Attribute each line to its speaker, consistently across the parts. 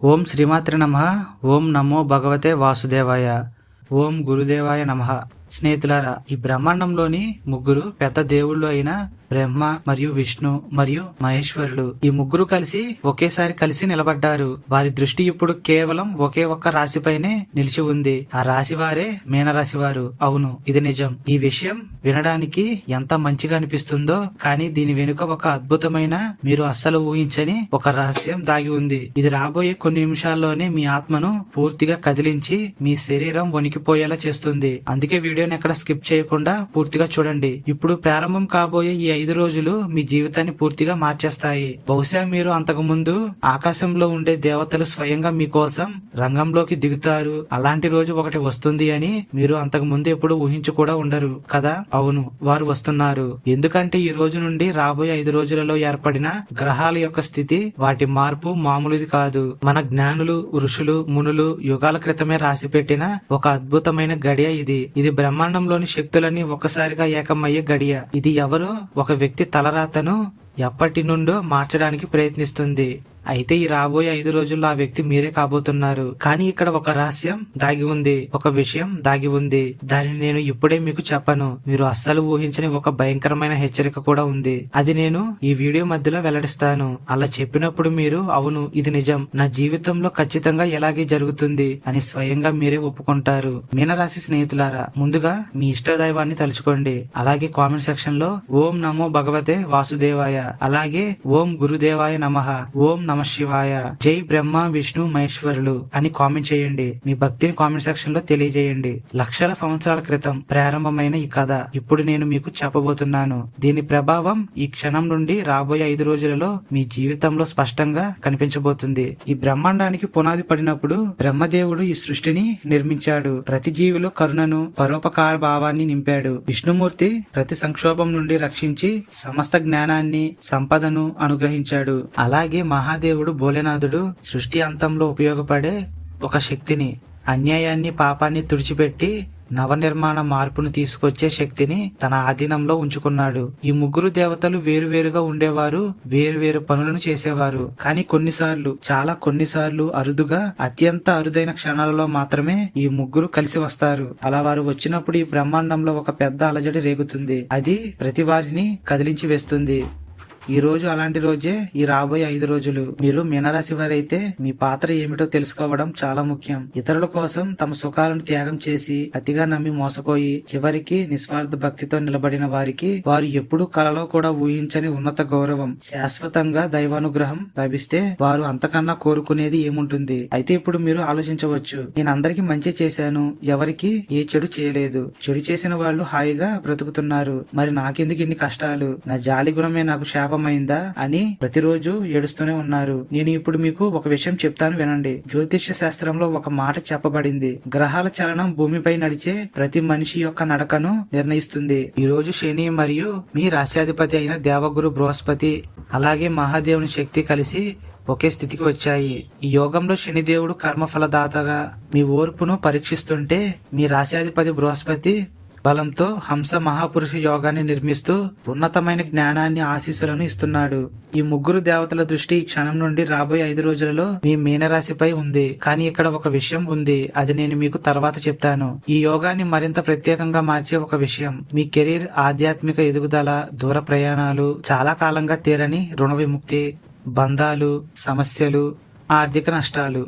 Speaker 1: ఓం శ్రీమాత్రి నమః. ఓం నమో భగవతే వాసుదేవాయ. ఓం గురుదేవాయ నమః. స్నేహితులారా, ఈ బ్రహ్మాండంలోని ముగ్గురు పెద్ద దేవుళ్ళు అయిన బ్రహ్మ మరియు విష్ణు మరియు మహేశ్వరుడు, ఈ ముగ్గురు ఒకేసారి కలిసి నిలబడ్డారు. వారి దృష్టి ఇప్పుడు కేవలం ఒకే ఒక్క రాశిపైనే నిలిచి ఉంది. ఆ రాశి వారే మీనరాశి వారు. అవును, ఇది నిజం. ఈ విషయం వినడానికి ఎంత మంచిగా అనిపిస్తుందో, కానీ దీని వెనుక ఒక అద్భుతమైన, మీరు అస్సలు ఊహించని ఒక రహస్యం దాగి ఉంది. ఇది రాబోయే కొన్ని నిమిషాల్లోనే మీ ఆత్మను పూర్తిగా కదిలించి మీ శరీరం వణికిపోయేలా చేస్తుంది. అందుకే వీడియోని ఎక్కడ స్కిప్ చేయకుండా పూర్తిగా చూడండి. ఇప్పుడు ప్రారంభం కాబోయే ఈ 5 రోజులు మీ జీవితాన్ని పూర్తిగా మార్చేస్తాయి. బహుశా మీరు అంతకు ముందు ఆకాశంలో ఉండే దేవతలు స్వయంగా మీకోసం రంగంలోకి దిగుతారు. అలాంటి రోజు ఒకటి వస్తుంది అని మీరు అంతకు ముందు ఎప్పుడు ఊహించి కూడా ఉండరు కదా. అవును, వారు వస్తున్నారు. ఎందుకంటే ఈ రోజు నుండి రాబోయే 5 రోజులలో ఏర్పడిన గ్రహాల యొక్క స్థితి, వాటి మార్పు మామూలుది కాదు. మన జ్ఞానులు, ఋషులు, మునులు యుగాల క్రితమే రాసి పెట్టిన ఒక అద్భుతమైన గడియ ఇది. ఇది బ్రహ్మాండంలోని శక్తులన్నీ ఒక్కసారిగా ఏకమయ్యే గడియ. ఇది ఎవరో ఒక వ్యక్తి తలరాతను ఎప్పటి నుండో మార్చడానికి ప్రయత్నిస్తుంది. అయితే ఈ రాబోయే 5 రోజుల్లో ఆ వ్యక్తి మీరే కాబోతున్నారు. కానీ ఇక్కడ ఒక రహస్యం దాగి ఉంది, ఒక విషయం దాగి ఉంది. దానిని నేను ఇప్పుడే మీకు చెప్పను. మీరు అస్సలు ఊహించని ఒక భయంకరమైన హెచ్చరిక కూడా ఉంది. అది నేను ఈ వీడియో మధ్యలో వెల్లడిస్తాను. అలా చెప్పినప్పుడు మీరు అవును, ఇది నిజం, నా జీవితంలో ఖచ్చితంగా ఎలాగే జరుగుతుంది అని స్వయంగా మీరే ఒప్పుకుంటారు. మీనరాశి స్నేహితులారా, ముందుగా మీ ఇష్టదైవాన్ని తలుచుకోండి. అలాగే కామెంట్ సెక్షన్ లో ఓం నమో భగవతే వాసుదేవాయ, అలాగే ఓం గురుదేవాయ నమః, ఓం నమ శివాయ, జై బ్రహ్మ విష్ణు మహేశ్వరులు అని కామెంట్ చేయండి. మీ భక్తిని కామెంట్ సెక్షన్ లో తెలియజేయండి. లక్షల సంవత్సరాల క్రితం ప్రారంభమైన ఈ కథ ఇప్పుడు నేను మీకు చెప్పబోతున్నాను. దీని ప్రభావం ఈ క్షణం నుండి రాబోయే 5 రోజులలో మీ జీవితంలో స్పష్టంగా కనిపించబోతుంది. ఈ బ్రహ్మాండానికి పునాది పడినప్పుడు బ్రహ్మదేవుడు ఈ సృష్టిని నిర్మించాడు. ప్రతి జీవిలో కరుణను, పరోపకార భావాన్ని నింపాడు. విష్ణుమూర్తి ప్రతి సంక్షోభం నుండి రక్షించి సమస్త జ్ఞానాన్ని, సంపదను అనుగ్రహించాడు. అలాగే మహాదేవుడు భోలేనాథుడు సృష్టి అంతంలో ఉపయోగపడే ఒక శక్తిని, అన్యాయాన్ని, పాపాన్ని తుడిచిపెట్టి నవనిర్మాణ మార్పును తీసుకొచ్చే శక్తిని తన ఆధీనంలో ఉంచుకున్నాడు. ఈ ముగ్గురు దేవతలు వేరువేరుగా ఉండేవారు, వేరువేరు పనులను చేసేవారు. కానీ కొన్నిసార్లు అరుదుగా, అత్యంత అరుదైన క్షణాలలో మాత్రమే ఈ ముగ్గురు కలిసి వస్తారు. అలా వారు వచ్చినప్పుడు ఈ బ్రహ్మాండంలో ఒక పెద్ద అలజడి రేగుతుంది. అది ప్రతి వారిని కదిలించి వేస్తుంది. ఈ రోజు అలాంటి రోజే. ఈ రాబోయే 5 రోజులు మీరు మీనరాశి వారైతే మీ పాత్ర ఏమిటో తెలుసుకోవడం చాలా ముఖ్యం. ఇతరుల కోసం తమ సుఖాలను త్యాగం చేసి, అతిగా నమ్మి మోసపోయి, చివరికి నిస్వార్థ భక్తితో నిలబడిన వారికి వారు ఎప్పుడూ కలలో కూడా ఊహించని ఉన్నత గౌరవం, శాశ్వతంగా దైవానుగ్రహం లభిస్తే వారు అంతకన్నా కోరుకునేది ఏముంటుంది. అయితే ఇప్పుడు మీరు ఆలోచించవచ్చు, నేను అందరికి మంచి చేశాను, ఎవరికి ఏ చెడు చేయలేదు. చెడు చేసిన వాళ్ళు హాయిగా బ్రతుకుతున్నారు, మరి నాకెందుకు ఇన్ని కష్టాలు, నా జాలి గుణమే నాకు శాపమైందా అని ప్రతిరోజు ఏడుస్తూనే ఉన్నారు. నేను ఇప్పుడు మీకు ఒక విషయం చెప్తాను, వినండి. జ్యోతిష్య శాస్త్రంలో ఒక మాట చెప్పబడింది. గ్రహాల చలనం భూమిపై నడిచే ప్రతి మనిషి యొక్క నడకను నిర్ణయిస్తుంది. ఈ రోజు శని మరియు మీ రాశ్యాధిపతి అయిన దేవగురు బృహస్పతి, అలాగే మహాదేవుని శక్తి కలిసి ఒకే స్థితికి వచ్చాయి. ఈ యోగంలో శనిదేవుడు కర్మఫలదాతగా మీ ఓర్పును పరీక్షిస్తుంటే, మీ రాశ్యాధిపతి బృహస్పతి బలంతో హంస మహాపురుష యోగాన్ని నిర్మిస్తూ ఉన్నతమైన జ్ఞానాన్ని, ఆశీస్సులను ఇస్తున్నాడు. ఈ ముగ్గురు దేవతల దృష్టి ఈ క్షణం నుండి రాబోయే 5 రోజులలో మీ మీనరాశిపై ఉంది. కానీ ఇక్కడ ఒక విషయం ఉంది, అది నేను మీకు తర్వాత చెప్తాను. ఈ యోగాన్ని మరింత ప్రత్యేకంగా మార్చే ఒక విషయం, మీ కెరీర్, ఆధ్యాత్మిక ఎదుగుదల, దూర ప్రయాణాలు, చాలా కాలంగా తీరని రుణ విముక్తి, బంధాలు, సమస్యలు, ఆర్థిక నష్టాలు,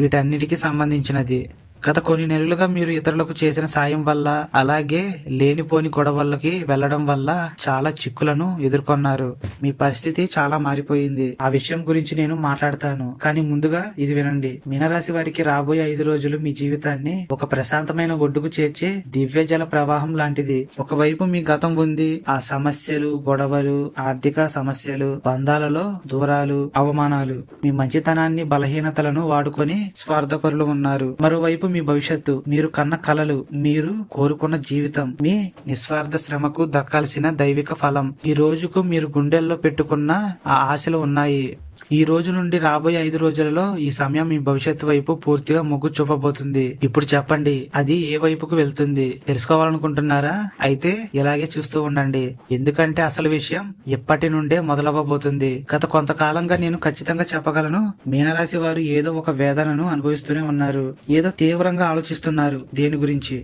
Speaker 1: వీటన్నిటికీ సంబంధించినది. గత కొన్ని నెలలుగా మీరు ఇతరులకు చేసిన సాయం వల్ల, అలాగే లేనిపోని గొడవలకి వెళ్లడం వల్ల చాలా చిక్కులను ఎదుర్కొన్నారు. మీ పరిస్థితి చాలా మారిపోయింది. ఆ విషయం గురించి నేను మాట్లాడతాను, కానీ ముందుగా ఇది వినండి. మీనరాశి వారికి రాబోయే 5 రోజులు మీ జీవితాన్ని ఒక ప్రశాంతమైన ఒడ్డుకు చేర్చే దివ్య జల ప్రవాహం లాంటిది. ఒకవైపు మీ గతం ఉంది, ఆ సమస్యలు, గొడవలు, ఆర్థిక సమస్యలు, బంధాలలో దూరాలు, అవమానాలు, మీ మంచితనాన్ని, బలహీనతలను వాడుకొని స్వార్థపరులు ఉన్నారు. మరోవైపు మీ భవిష్యత్తు, మీరు కన్న కలలు, మీరు కోరుకున్న జీవితం, మీ నిస్వార్థ శ్రమకు దక్కాల్సిన దైవిక ఫలం. ఈ రోజుకు మీరు గుండెల్లో పెట్టుకున్న ఆ ఆశలు ఉన్నాయి. ఈ రోజు నుండి రాబోయే 5 రోజులలో ఈ సమయం మీ భవిష్యత్తు వైపు పూర్తిగా మొగ్గు చూపబోతుంది. ఇప్పుడు చెప్పండి, అది ఏ వైపుకు వెళ్తుంది? తెలుసుకోవాలనుకుంటున్నారా? అయితే ఇలాగే చూస్తూ ఉండండి, ఎందుకంటే అసలు విషయం ఇప్పటి నుండే మొదలవ్వబోతుంది. గత కొంతకాలంగా నేను ఖచ్చితంగా చెప్పగలను, మీనరాశి వారు ఏదో ఒక వేదనను అనుభవిస్తూనే ఉన్నారు. ఏదో తీవ్రంగా ఆలోచిస్తున్నారు దేని గురించి.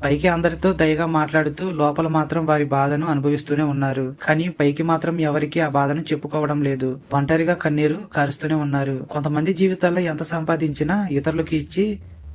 Speaker 1: పైకి అందరితో దయగా మాట్లాడుతూ లోపల మాత్రం వారి బాధను అనుభవిస్తూనే ఉన్నారు. కానీ పైకి మాత్రం ఎవరికి ఆ బాధను చెప్పుకోవడం లేదు. ఒంటరిగా కన్నీరు కారుస్తూనే ఉన్నారు. కొంతమంది జీవితాల్లో ఎంత సంపాదించినా ఇతరులకు ఇచ్చి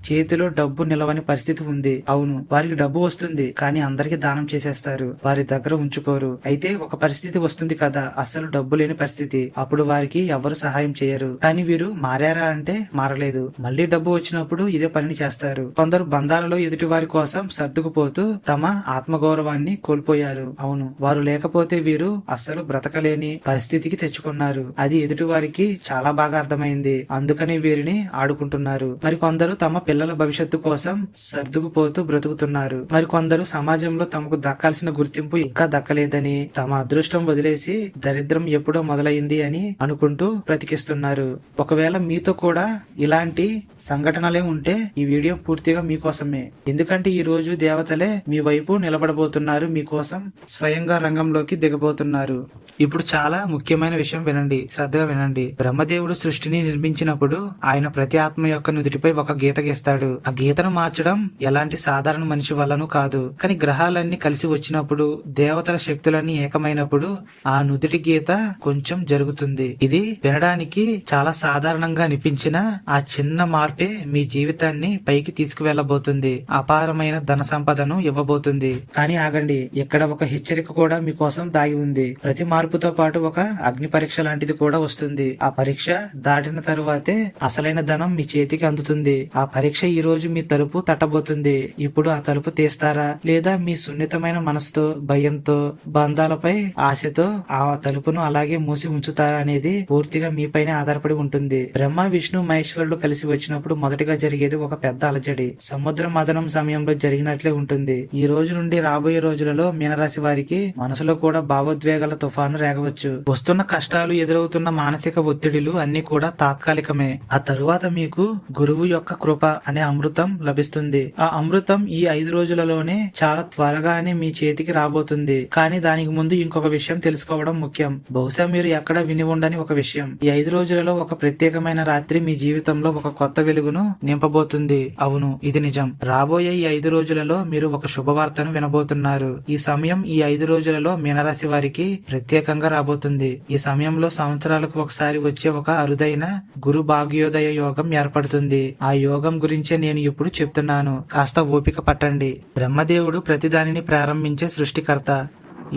Speaker 1: చేతిలో డబ్బు నిలవని పరిస్థితి ఉంది. అవును, వారికి డబ్బు వస్తుంది, కానీ అందరికి దానం చేసేస్తారు, వారి దగ్గర ఉంచుకోరు. అయితే ఒక పరిస్థితి వస్తుంది కదా, అస్సలు డబ్బు లేని పరిస్థితి. అప్పుడు వారికి ఎవరు సహాయం చేయరు. కానీ వీరు మారారా అంటే మారలేదు. మళ్లీ డబ్బు వచ్చినప్పుడు ఇదే పనిని చేస్తారు. కొందరు బంధాలలో ఎదుటి వారి కోసం సర్దుకుపోతూ తమ ఆత్మగౌరవాన్ని కోల్పోయారు. అవును, వారు లేకపోతే వీరు అస్సలు బ్రతకలేని పరిస్థితికి తెచ్చుకున్నారు. అది ఎదుటి వారికి చాలా బాగా అర్థమైంది. అందుకని వీరిని ఆడుకుంటున్నారు. మరి కొందరు తమ పిల్లల భవిష్యత్తు కోసం సర్దుకుపోతూ బ్రతుకుతున్నారు. మరి కొందరు సమాజంలో తమకు దక్కాల్సిన గుర్తింపు ఇంకా దక్కలేదని, తమ అదృష్టం వదిలేసి దరిద్రం ఎప్పుడో మొదలైంది అని అనుకుంటూ బ్రతికిస్తున్నారు. ఒకవేళ మీతో కూడా ఇలాంటి సంఘటనలే ఉంటే ఈ వీడియో పూర్తిగా మీకోసమే. ఎందుకంటే ఈ రోజు దేవతలే మీ వైపు నిలబడబోతున్నారు, మీకోసం స్వయంగా రంగంలోకి దిగబోతున్నారు. ఇప్పుడు చాలా ముఖ్యమైన విషయం వినండి, శ్రద్ధగా వినండి. బ్రహ్మదేవుడు సృష్టిని నిర్మించినప్పుడు ఆయన ప్రతి ఆత్మ యొక్క నుదుటిపై ఒక గీత గీస్తాడు. ఆ గీతను మార్చడం ఎలాంటి సాధారణ మనిషి వల్లనూ కాదు. కానీ గ్రహాలన్నీ కలిసి వచ్చినప్పుడు, దేవతల శక్తులన్నీ ఏకమైనప్పుడు ఆ నుదుటి గీత కొంచెం జరుగుతుంది. ఇది వినడానికి చాలా సాధారణంగా అనిపించిన ఆ చిన్న మార్పే మీ జీవితాన్ని పైకి తీసుకువెళ్లబోతుంది, అపారమైన ధన సంపదను ఇవ్వబోతుంది. కానీ ఆగండి, ఇక్కడ ఒక హెచ్చరిక కూడా మీకోసం దాగి ఉంది. ప్రతి మార్పుతో పాటు ఒక అగ్ని పరీక్ష లాంటిది కూడా వస్తుంది. ఆ పరీక్ష దాటిన తరువాతే అసలైన ధనం మీ చేతికి అందుతుంది. ఆ పరీక్ష ఈ రోజు మీ తలుపు తట్టబోతుంది. ఇప్పుడు ఆ తలుపు తీస్తారా, లేదా మీ సున్నితమైన మనసుతో, భయంతో, బంధాలపై ఆశతో ఆ తలుపును అలాగే మూసి ఉంచుతారా అనేది పూర్తిగా మీపైనే ఆధారపడి ఉంటుంది. బ్రహ్మ, విష్ణు, మహేశ్వరుడు కలిసి వచ్చినప్పుడు మొదటిగా జరిగేది ఒక పెద్ద అలజడి. సముద్ర మదనం సమయంలో జరిగినట్లే ఉంటుంది. ఈ రోజు నుండి రాబోయే రోజులలో మీనరాశి వారికి మనసులో కూడా భావోద్వేగాల తుఫాను రేగవచ్చు. వస్తున్న కష్టాలు, ఎదురవుతున్న మానసిక ఒత్తిడిలు అన్ని కూడా తాత్కాలికమే. ఆ తరువాత మీకు గురువు యొక్క కృప అనే అమృతం లభిస్తుంది. ఆ అమృతం ఈ 5 రోజులలోనే చాలా త్వరగానే మీ చేతికి రాబోతుంది. కానీ దానికి ముందు ఇంకొక విషయం తెలుసుకోవడం ముఖ్యం. బహుశా మీరు ఎక్కడ విని ఉండని ఒక విషయం. ఈ 5 రోజులలో ఒక ప్రత్యేకమైన రాత్రి మీ జీవితంలో ఒక కొత్త వెలుగును నింపబోతుంది. అవును, ఇది నిజం. రాబోయే ఈ 5 రోజులలో మీరు ఒక శుభవార్తను వినబోతున్నారు. ఈ సమయం ఈ 5 రోజులలో మీనరాశి వారికి ప్రత్యేకంగా రాబోతుంది. ఈ సమయంలో సంవత్సరాలకు ఒకసారి వచ్చే ఒక అరుదైన గురు భాగ్యోదయ యోగం ఏర్పడుతుంది. ఆ యోగం గురించే నేను ఇప్పుడు చెప్తున్నాను, కాస్త ఓపిక పట్టండి. బ్రహ్మదేవుడు ప్రతిదానిని ప్రారంభించే సృష్టికర్త.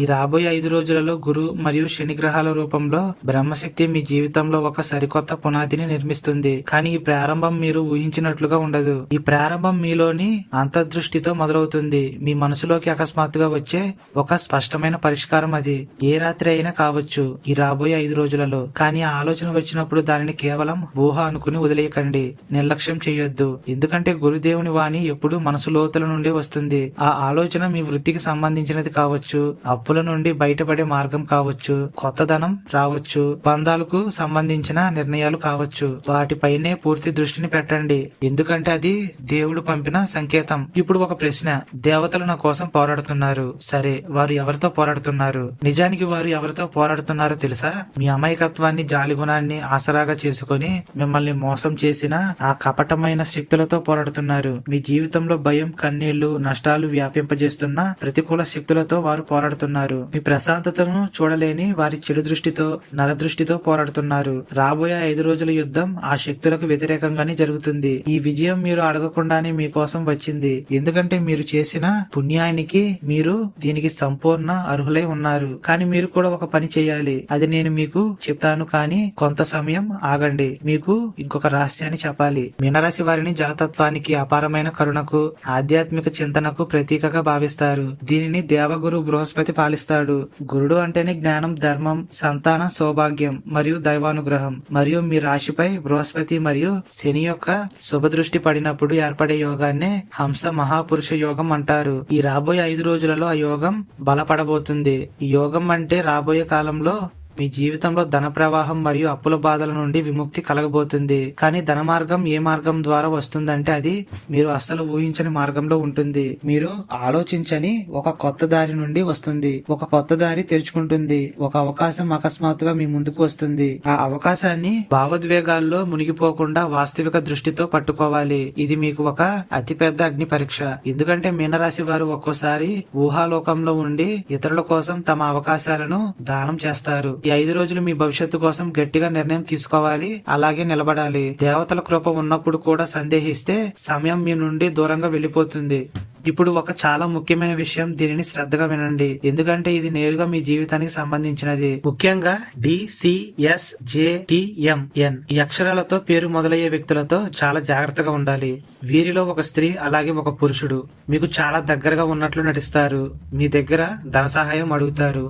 Speaker 1: ఈ రాబోయే 5 రోజులలో గురు మరియు శని గ్రహాల రూపంలో బ్రహ్మశక్తి మీ జీవితంలో ఒక సరికొత్త పునాదిని నిర్మిస్తుంది. కానీ ఈ ప్రారంభం మీరు ఊహించినట్లుగా ఉండదు. ఈ ప్రారంభం మీలోని అంతర్దృష్టితో మొదలవుతుంది. మీ మనసులోకి అకస్మాత్తుగా వచ్చే ఒక స్పష్టమైన పరిష్కారం అది. ఏ రాత్రి అయినా కావచ్చు ఈ రాబోయే 5 రోజులలో. కానీ ఆ ఆలోచన వచ్చినప్పుడు దానిని కేవలం ఊహ అనుకుని వదిలేయకండి, నిర్లక్ష్యం చేయొద్దు. ఎందుకంటే గురుదేవుని వాణి ఎప్పుడు మనసు లోతుల నుండి వస్తుంది. ఆ ఆలోచన మీ వృత్తికి సంబంధించినది కావచ్చు, అప్పుల నుండి బయటపడే మార్గం కావచ్చు, కొత్త ధనం రావచ్చు, బంధాలకు సంబంధించిన నిర్ణయాలు కావచ్చు. వాటిపైనే పూర్తి దృష్టిని పెట్టండి, ఎందుకంటే అది దేవుడు పంపిన సంకేతం. ఇప్పుడు ఒక ప్రశ్న, దేవతలు నా కోసం పోరాడుతున్నారు. సరే, వారు ఎవరితో పోరాడుతున్నారు? నిజానికి వారు ఎవరితో పోరాడుతున్నారో తెలుసా? మీ అమాయకత్వాన్ని, జాలిగుణాన్ని ఆసరాగా చేసుకుని మిమ్మల్ని మోసం చేసిన ఆ కపటమైన శక్తులతో పోరాడుతున్నారు. మీ జీవితంలో భయం, కన్నీళ్లు, నష్టాలు వ్యాపింపజేస్తున్న ప్రతికూల శక్తులతో వారు పోరాడుతున్నారు. మీ ప్రశాంతతను చూడలేని వారి చెడు దృష్టితో, నరదృష్టితో పోరాడుతున్నారు. రాబోయే 5 రోజుల యుద్ధం ఆ శక్తులకు వ్యతిరేకంగానే జరుగుతుంది. ఈ విజయం మీరు అడగకుండానే మీకోసం వచ్చింది. ఎందుకంటే మీరు చేసిన పుణ్యానికి మీరు దీనికి సంపూర్ణ అర్హులై ఉన్నారు. కానీ మీరు కూడా ఒక పని చేయాలి. అది నేను మీకు చెప్తాను, కానీ కొంత సమయం ఆగండి. మీకు ఇంకొక రహస్యాన్ని చెప్పాలి. మీనరాశి వారిని జలతత్వానికి, అపారమైన కరుణకు, ఆధ్యాత్మిక చింతనకు ప్రతీకగా భావిస్తారు. దీనిని దేవగురు బృహస్పతి పాలిస్తాడు. గురుడు అంటేనే జ్ఞానం, ధర్మం, సంతానం, సౌభాగ్యం మరియు దైవానుగ్రహం. మరియు మీ రాశిపై బృహస్పతి మరియు శని యొక్క శుభదృష్టి పడినప్పుడు ఏర్పడే యోగాన్నే హంస మహాపురుష యోగం అంటారు. ఈ రాబోయే 5 రోజులలో ఆ యోగం బలపడబోతుంది. ఈ యోగం అంటే రాబోయే కాలంలో మీ జీవితంలో ధన ప్రవాహం మరియు అప్పుల బాధల నుండి విముక్తి కలగబోతుంది. కానీ ధన మార్గం ఏ మార్గం ద్వారా వస్తుందంటే అది మీరు అస్సలు ఊహించని మార్గంలో ఉంటుంది. మీరు ఆలోచించని ఒక కొత్త దారి నుండి వస్తుంది. ఒక కొత్త దారి తెరుచుకుంటుంది. ఒక అవకాశం అకస్మాత్తుగా మీ ముందుకు వస్తుంది. ఆ అవకాశాన్ని భావోద్వేగాల్లో మునిగిపోకుండా వాస్తవిక దృష్టితో పట్టుకోవాలి. ఇది మీకు ఒక అతిపెద్ద అగ్ని పరీక్ష. ఎందుకంటే మీనరాశి వారు ఒక్కోసారి ఊహాలోకంలో ఉండి ఇతరుల కోసం తమ అవకాశాలను దానం చేస్తారు. ఈ 5 రోజులు మీ భవిష్యత్తు కోసం గట్టిగా నిర్ణయం తీసుకోవాలి. అలాగే నిలబడాలి. దేవతల కృప ఉన్నప్పుడు కూడా సందేహిస్తే సమయం మీ నుండి దూరంగా వెళ్లిపోతుంది. ఇప్పుడు ఒక చాలా ముఖ్యమైన విషయం, దీనిని శ్రద్ధగా వినండి, ఎందుకంటే ఇది నేరుగా మీ జీవితానికి సంబంధించినది. ముఖ్యంగా DCSJTMN ఈ అక్షరాలతో పేరు మొదలయ్యే వ్యక్తులతో చాలా జాగ్రత్తగా ఉండాలి. వీరిలో ఒక స్త్రీ అలాగే ఒక పురుషుడు మీకు చాలా దగ్గరగా ఉన్నట్లు నటిస్తారు. మీ దగ్గర ధన సహాయం అడుగుతారు.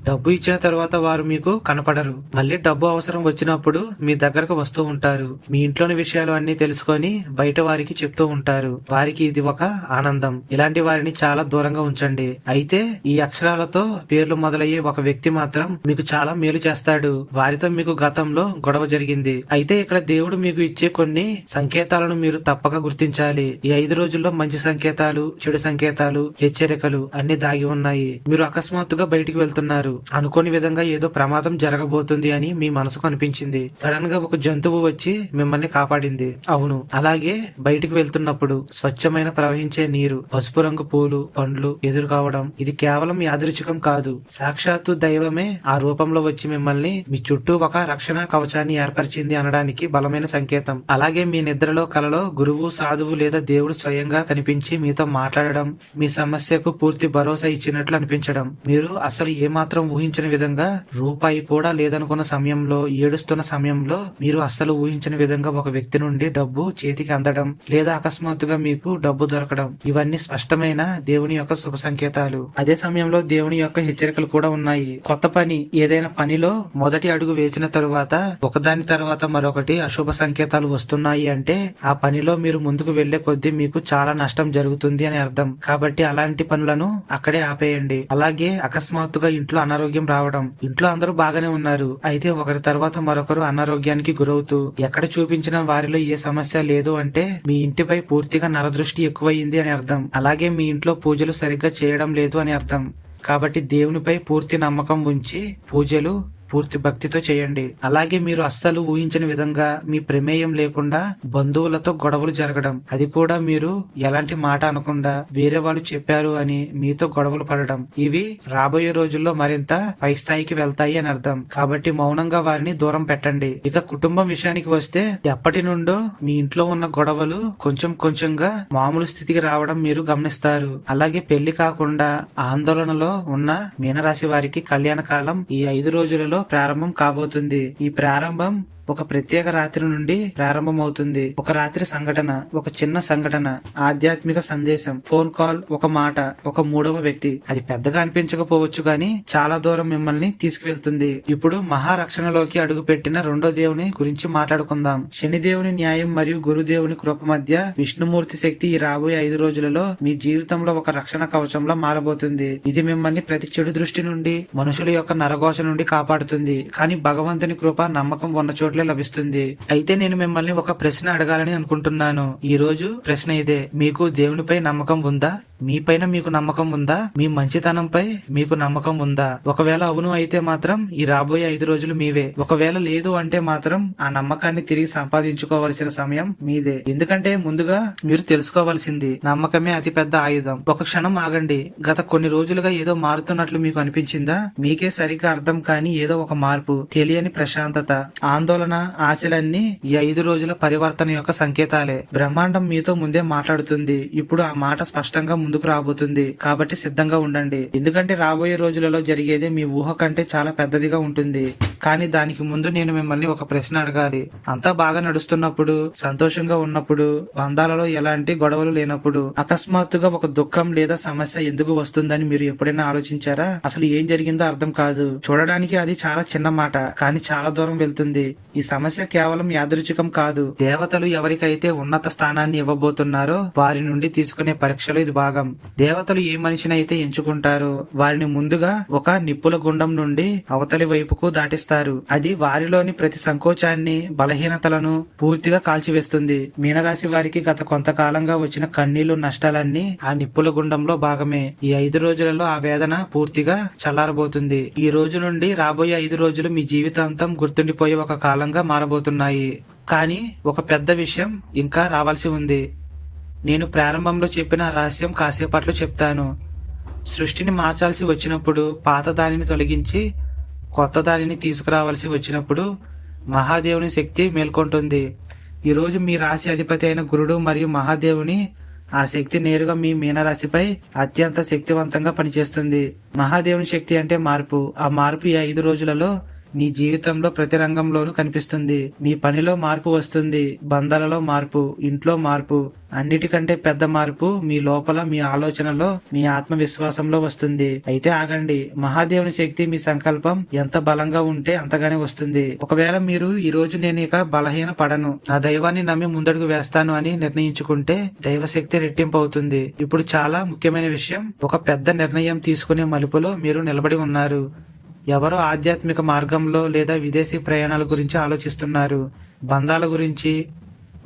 Speaker 1: డబ్బు ఇచ్చిన తరువాత వారు మీకు కనపడరు. మళ్ళీ డబ్బు అవసరం వచ్చినప్పుడు మీ దగ్గరకు వస్తూ ఉంటారు. మీ ఇంట్లోని విషయాలు అన్ని తెలుసుకొని బయట వారికి చెప్తూ ఉంటారు. వారికి ఇది ఒక ఆనందం. ఇలాంటి వారిని చాలా దూరంగా ఉంచండి. అయితే ఈ అక్షరాలతో పేర్లు మొదలయ్యే ఒక వ్యక్తి మాత్రం మీకు చాలా మేలు చేస్తాడు. వారితో మీకు గతంలో గొడవ జరిగింది. అయితే ఇక్కడ దేవుడు మీకు ఇచ్చే కొన్ని సంకేతాలను మీరు తప్పక గుర్తించాలి. ఈ 5 రోజుల్లో మంచి సంకేతాలు, చెడు సంకేతాలు, హెచ్చరికలు అన్ని దాగి ఉన్నాయి. మీరు అకస్మాత్తుగా బయటికి వెళ్తున్నారు. అనుకోని విధంగా ఏదో ప్రమాదం జరగబోతుంది అని మీ మనసుకు అనిపించింది. సడన్ గా ఒక జంతువు వచ్చి మిమ్మల్ని కాపాడింది. అవును, అలాగే బయటికి వెళ్తున్నప్పుడు స్వచ్ఛమైన ప్రవహించే నీరు, పసుపు రంగు పూలు, పండ్లు ఎదురు కావడం ఇది కేవలం యాదృచ్ఛికం కాదు. సాక్షాత్తు దైవమే ఆ రూపంలో వచ్చి మిమ్మల్ని మీ చుట్టూ ఒక రక్షణ కవచాన్ని ఏర్పరిచింది అనడానికి బలమైన సంకేతం. అలాగే మీ నిద్రలో కలలో గురువు, సాధువు లేదా దేవుడు స్వయంగా కనిపించి మీతో మాట్లాడడం, మీ సమస్యకు పూర్తి భరోసా ఇచ్చినట్లు అనిపించడం. మీరు అసలు ఏమాత్రం ఊహించని విధంగా రూపాయి కూడా లేదనుకున్న సమయంలో, ఏడుస్తున్న సమయంలో మీరు అస్సలు ఊహించని విధంగా ఒక వ్యక్తి నుండి డబ్బు చేతికి అందడం లేదా అకస్మాత్తుగా మీకు డబ్బు దొరకడం ఇవన్నీ స్పష్టమైన దేవుని యొక్క శుభ సంకేతాలు. అదే సమయంలో దేవుని యొక్క హెచ్చరికలు కూడా ఉన్నాయి. కొత్త పని, ఏదైనా పనిలో మొదటి అడుగు వేసిన తరువాత ఒకదాని తర్వాత మరొకటి అశుభ సంకేతాలు వస్తున్నాయి అంటే ఆ పనిలో మీరు ముందుకు వెళ్లే కొద్దీ మీకు చాలా నష్టం జరుగుతుంది అని అర్థం. కాబట్టి అలాంటి పనులను అక్కడే ఆపేయండి. అలాగే అకస్మాత్తుగా ఇంట్లో అనారోగ్యం రావడం. ఇంట్లో అందరూ బాగానే ఉన్నారు, అయితే ఒకరి తర్వాత మరొకరు అనారోగ్యానికి గురవుతూ ఎక్కడ చూపించిన వారిలో ఏ సమస్య లేదు అంటే మీ ఇంటిపై పూర్తిగా నరదృష్టి ఎక్కువయింది అని అర్థం. అలాగే మీ ఇంట్లో పూజలు సరిగ్గా చేయడం లేదు అని అర్థం. కాబట్టి దేవునిపై పూర్తి నమ్మకం ఉంచి పూజలు పూర్తి భక్తితో చేయండి. అలాగే మీరు అస్సలు ఊహించని విధంగా మీ ప్రమేయం లేకుండా బంధువులతో గొడవలు జరగడం, అది కూడా మీరు ఎలాంటి మాట అనకుండా వేరే వాళ్ళు చెప్పారు అని మీతో గొడవలు పడడం, ఇవి రాబోయే రోజుల్లో మరింత పై స్థాయికి వెళ్తాయి అని అర్థం. కాబట్టి మౌనంగా వారిని దూరం పెట్టండి. ఇక కుటుంబం విషయానికి వస్తే ఎప్పటి నుండో మీ ఇంట్లో ఉన్న గొడవలు కొంచెం కొంచెంగా మామూలు స్థితికి రావడం మీరు గమనిస్తారు. అలాగే పెళ్లి కాకుండా ఆందోళనలో ఉన్న మీనరాశి వారికి కళ్యాణ కాలం ఈ 5 రోజులలో ప్రారంభం కాబోతుంది. ఈ ప్రారంభం ఒక ప్రత్యేక రాత్రి నుండి ప్రారంభమవుతుంది. ఒక రాత్రి సంఘటన, ఒక చిన్న సంఘటన, ఆధ్యాత్మిక సందేశం, ఫోన్ కాల్, ఒక మాట, ఒక మూడవ వ్యక్తి. అది పెద్దగా అనిపించకపోవచ్చు కానీ చాలా దూరం మిమ్మల్ని తీసుకువెళ్తుంది. ఇప్పుడు మహారక్షణలోకి అడుగుపెట్టిన రెండో దేవుని గురించి మాట్లాడుకుందాం. శనిదేవుని న్యాయం మరియు గురుదేవుని కృప మధ్య విష్ణుమూర్తి శక్తి ఈ రాబోయే 5 రోజులలో మీ జీవితంలో ఒక రక్షణ కవచంలో మారబోతుంది. ఇది మిమ్మల్ని ప్రతి చెడు దృష్టి నుండి, మనుషుల యొక్క నరఘోష నుండి కాపాడుతుంది. కానీ భగవంతుని కృప నమ్మకం ఉన్న చోట్ల లభిస్తుంది. అయితే నేను మిమ్మల్ని ఒక ప్రశ్న అడగాలని అనుకుంటున్నాను. ఈ రోజు ప్రశ్న ఇదే: మీకు దేవునిపై నమ్మకం ఉందా? మీపైన మీకు నమ్మకం ఉందా? మీ మంచితనంపై మీకు నమ్మకం ఉందా? ఒకవేళ అవును అయితే మాత్రం ఈ రాబోయే 5 రోజులు మీవే. ఒకవేళ లేదు అంటే మాత్రం ఆ నమ్మకాన్ని తిరిగి సంపాదించుకోవాల్సిన సమయం మీదే. ఎందుకంటే ముందుగా మీరు తెలుసుకోవాల్సింది నమ్మకమే అతి పెద్ద ఆయుధం. ఒక క్షణం ఆగండి. గత కొన్ని రోజులుగా ఏదో మారుతున్నట్లు మీకు అనిపించిందా? మీకే సరిగ్గా అర్థం కాని ఏదో ఒక మార్పు, తెలియని ప్రశాంతత, ఆందోళన, ఆశలన్నీ ఈ 5 రోజుల పరివర్తన యొక్క సంకేతాలే. బ్రహ్మాండం మీతో ముందే మాట్లాడుతుంది. ఇప్పుడు ఆ మాట స్పష్టంగా ముందుకు రాబోతుంది. కాబట్టి సిద్ధంగా ఉండండి. ఎందుకంటే రాబోయే రోజులలో జరిగేది మీ ఊహ కంటే చాలా పెద్దదిగా ఉంటుంది. కానీ దానికి ముందు నేను మిమ్మల్ని ఒక ప్రశ్న అడగాలి. అంతా బాగా నడుస్తున్నప్పుడు, సంతోషంగా ఉన్నప్పుడు, బంధాలలో ఎలాంటి గొడవలు లేనప్పుడు అకస్మాత్తుగా ఒక దుఃఖం లేదా సమస్య ఎందుకు వస్తుందని మీరు ఎప్పుడైనా ఆలోచించారా? అసలు ఏం జరిగిందో అర్థం కాదు. చూడడానికి అది చాలా చిన్న మాట, కానీ చాలా దూరం వెళ్తుంది. ఈ సమస్య కేవలం యాదృచ్ఛికం కాదు. దేవతలు ఎవరికైతే ఉన్నత స్థానాన్ని ఇవ్వబోతున్నారో వారి నుండి తీసుకునే పరీక్షలో ఇది భాగం. దేవతలు ఏ మనిషిని అయితే ఎంచుకుంటారో వారిని ముందుగా ఒక నిప్పుల గుండం నుండి అవతలి వైపుకు దాటిస్తారు. అది వారిలోని ప్రతి సంకోచాన్ని, బలహీనతలను పూర్తిగా కాల్చివేస్తుంది. మీనరాశి వారికి గత కొంతకాలంగా వచ్చిన కన్నీళ్లు, నష్టాలన్నీ ఆ నిప్పుల గుండంలో భాగమే. ఈ 5 రోజులలో ఆ వేదన పూర్తిగా చల్లారబోతుంది. ఈ రోజు నుండి రాబోయే 5 రోజులు మీ జీవితాంతం గుర్తుండిపోయే ఒక కాలంగా మారబోతున్నాయి. కానీ ఒక పెద్ద విషయం ఇంకా రావాల్సి ఉంది. నేను ప్రారంభంలో చెప్పిన రహస్యం కాసేపట్లో చెప్తాను. సృష్టిని మార్చాల్సి వచ్చినప్పుడు, పాత దానిని తొలగించి కొత్త దానిని తీసుకురావాల్సి వచ్చినప్పుడు మహాదేవుని శక్తి మేల్కొంటుంది. ఈరోజు మీ రాశి అధిపతి అయిన గురుడు మరియు మహాదేవుని ఆ శక్తి నేరుగా మీ మీనరాశిపై అత్యంత శక్తివంతంగా పనిచేస్తుంది. మహాదేవుని శక్తి అంటే మార్పు. ఆ మార్పు ఈ 5 రోజులలో మీ జీవితంలో ప్రతి రంగంలోనూ కనిపిస్తుంది. మీ పనిలో మార్పు వస్తుంది, బంధాలలో మార్పు, ఇంట్లో మార్పు. అన్నిటికంటే పెద్ద మార్పు మీ లోపల, మీ ఆలోచనలో, మీ ఆత్మవిశ్వాసంలో వస్తుంది. అయితే ఆగండి, మహాదేవుని శక్తి మీ సంకల్పం ఎంత బలంగా ఉంటే అంతగానే వస్తుంది. ఒకవేళ మీరు ఈ రోజు నేను ఇక బలహీన పడను, నా దైవాన్ని నమ్మి ముందడుగు వేస్తాను అని నిర్ణయించుకుంటే దైవశక్తి రెట్టింపు అవుతుంది. ఇప్పుడు చాలా ముఖ్యమైన విషయం, ఒక పెద్ద నిర్ణయం తీసుకునే మలుపులో మీరు నిలబడి ఉన్నారు. ఎవరో ఆధ్యాత్మిక మార్గంలో లేదా విదేశీ ప్రయాణాల గురించి ఆలోచిస్తున్నారు. బంధాల గురించి,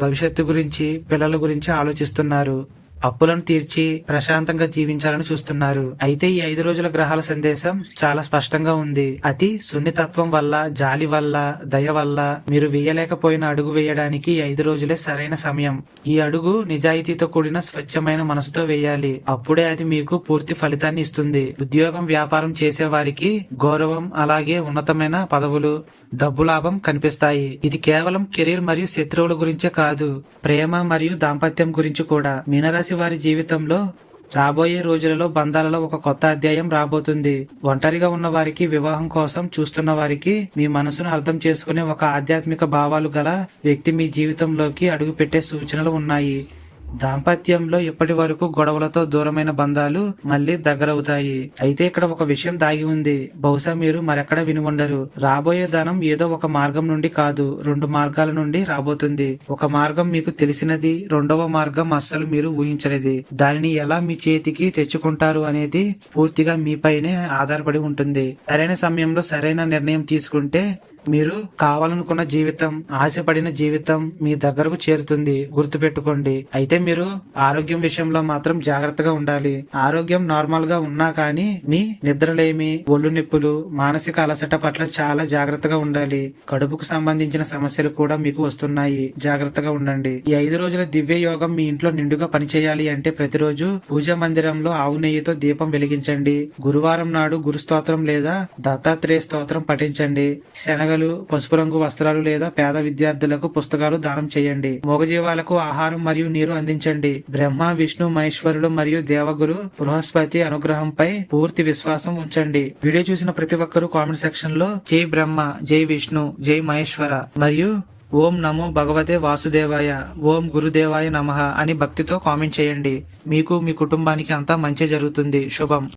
Speaker 1: భవిష్యత్తు గురించి, పిల్లల గురించి ఆలోచిస్తున్నారు. అప్పులను తీర్చి ప్రశాంతంగా జీవించాలని చూస్తున్నారు. అయితే ఈ 5 రోజుల గ్రహాల సందేశం చాలా స్పష్టంగా ఉంది. అతి సున్నితత్వం వల్ల, జాలి వల్ల, దయ వల్ల మీరు వేయలేకపోయిన అడుగు వేయడానికి ఈ 5 రోజులే సరైన సమయం. ఈ అడుగు నిజాయితీతో కూడిన స్వచ్ఛమైన మనసుతో వేయాలి. అప్పుడే అది మీకు పూర్తి ఫలితాన్ని ఇస్తుంది. ఉద్యోగం, వ్యాపారం చేసే వారికి గౌరవం, అలాగే ఉన్నతమైన పదవులు, డబ్బు లాభం కనిపిస్తాయి. ఇది కేవలం కెరీర్ మరియు శత్రువుల గురించే కాదు, ప్రేమ మరియు దాంపత్యం గురించి కూడా. మీనరాశి వారి జీవితంలో రాబోయే రోజులలో బంధాలలో ఒక కొత్త అధ్యాయం రాబోతుంది. ఒంటరిగా ఉన్న వారికి, వివాహం కోసం చూస్తున్న వారికి, మీ మనసును అర్థం చేసుకునే ఒక ఆధ్యాత్మిక భావాలు గల వ్యక్తి మీ జీవితంలోకి అడుగు పెట్టే సూచనలు ఉన్నాయి. దాంపత్యంలో ఇప్పటి వరకు గొడవలతో దూరమైన బంధాలు మళ్లీ దగ్గరవుతాయి. అయితే ఇక్కడ ఒక విషయం దాగి ఉంది. బహుశా మీరు మరెక్కడ విని ఉండరు. రాబోయే ధనం ఏదో ఒక మార్గం నుండి కాదు, 2 మార్గాల నుండి రాబోతుంది. ఒక మార్గం మీకు తెలిసినది, రెండవ మార్గం అస్సలు మీరు ఊహించనిది. దానిని ఎలా మీ చేతికి తెచ్చుకుంటారు అనేది పూర్తిగా మీపైనే ఆధారపడి ఉంటుంది. సరైన సమయంలో సరైన నిర్ణయం తీసుకుంటే మీరు కావాలనుకున్న జీవితం, ఆశపడిన జీవితం మీ దగ్గరకు చేరుతుంది. గుర్తుపెట్టుకోండి. అయితే మీరు ఆరోగ్యం విషయంలో మాత్రం జాగ్రత్తగా ఉండాలి. ఆరోగ్యం నార్మల్ గా ఉన్నా కానీ మీ నిద్రలేమి, ఒళ్ళు నొప్పులు, మానసిక అలసట పట్ల చాలా జాగ్రత్తగా ఉండాలి. కడుపుకు సంబంధించిన సమస్యలు కూడా మీకు వస్తున్నాయి. జాగ్రత్తగా ఉండండి. ఈ 5 రోజుల దివ్య యోగం మీ ఇంట్లో నిండుగా పనిచేయాలి అంటే ప్రతిరోజు పూజా మందిరంలో ఆవు నెయ్యితో దీపం వెలిగించండి. గురువారం నాడు గురు స్తోత్రం లేదా దత్తాత్రేయ స్తోత్రం పఠించండి. శనగ, పసుపు రంగు వస్త్రాలు లేదా పేద విద్యార్థులకు పుస్తకాలు దానం చేయండి. మూగజీవాలకు ఆహారం మరియు నీరు అందించండి. బ్రహ్మ, విష్ణు, మహేశ్వరుడు మరియు దేవగురు బృహస్పతి అనుగ్రహంపై పూర్తి విశ్వాసం ఉంచండి. వీడియో చూసిన ప్రతి ఒక్కరూ కామెంట్ సెక్షన్ లో జై బ్రహ్మ, జై విష్ణు, జై మహేశ్వర మరియు ఓం నమో భగవతే వాసుదేవాయ, ఓం గురుదేవాయ నమః అని భక్తితో కామెంట్ చేయండి. మీకు, మీ కుటుంబానికి అంతా మంచి జరుగుతుంది. శుభం.